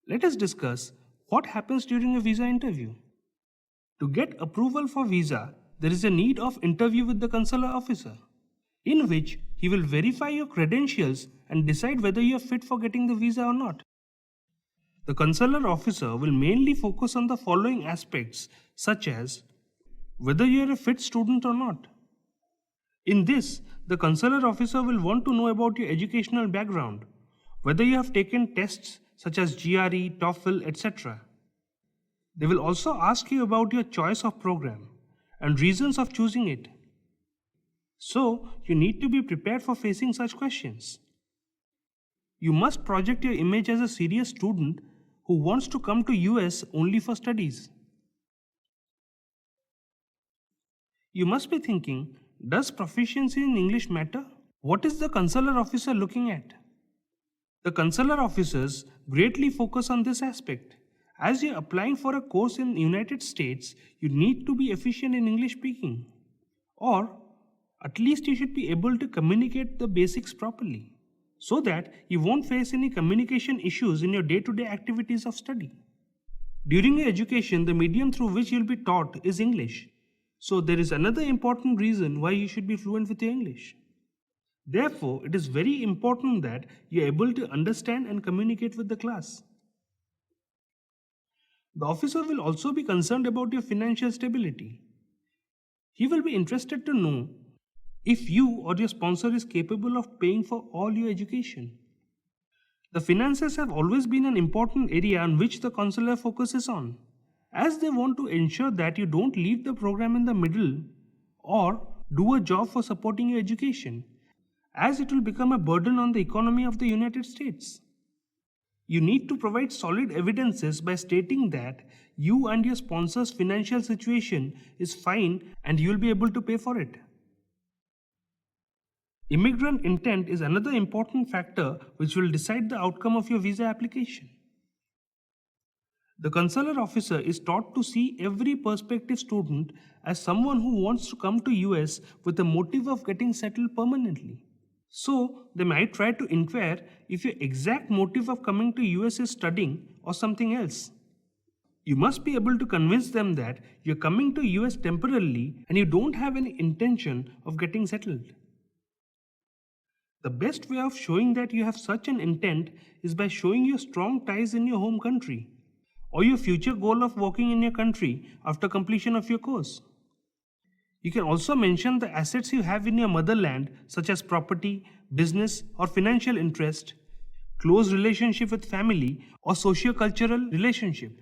Let us discuss what happens during a visa interview. To get approval for visa, there is a need of interview with the consular officer, in which he will verify your credentials and decide whether you are fit for getting the visa or not. The consular officer will mainly focus on the following aspects, such as whether you are a fit student or not. In this, the consular officer will want to know about your educational background, whether you have taken tests such as GRE, TOEFL, etc. They will also ask you about your choice of program and reasons of choosing it. So, you need to be prepared for facing such questions. You must project your image as a serious student who wants to come to US only for studies. You must be thinking, does proficiency in English matter? What is the consular officer looking at? The consular officers greatly focus on this aspect. As you're applying for a course in the United States, you need to be efficient in English speaking. Or at least you should be able to communicate the basics properly, so that you won't face any communication issues in your day-to-day activities of study. During your education, the medium through which you'll be taught is English. So there is another important reason why you should be fluent with your English. Therefore, it is very important that you are able to understand and communicate with the class. The officer will also be concerned about your financial stability. He will be interested to know if you or your sponsor is capable of paying for all your education. The finances have always been an important area on which the consular focuses on, as they want to ensure that you don't leave the program in the middle or do a job for supporting your education, as it will become a burden on the economy of the United States. You need to provide solid evidences by stating that you and your sponsor's financial situation is fine and you will be able to pay for it. Immigrant intent is another important factor which will decide the outcome of your visa application. The consular officer is taught to see every prospective student as someone who wants to come to US with the motive of getting settled permanently. So, they might try to inquire if your exact motive of coming to US is studying or something else. You must be able to convince them that you're coming to US temporarily and you don't have any intention of getting settled. The best way of showing that you have such an intent is by showing your strong ties in your home country, or your future goal of working in your country after completion of your course. You can also mention the assets you have in your motherland, such as property, business, or financial interest, close relationship with family, or socio-cultural relationship.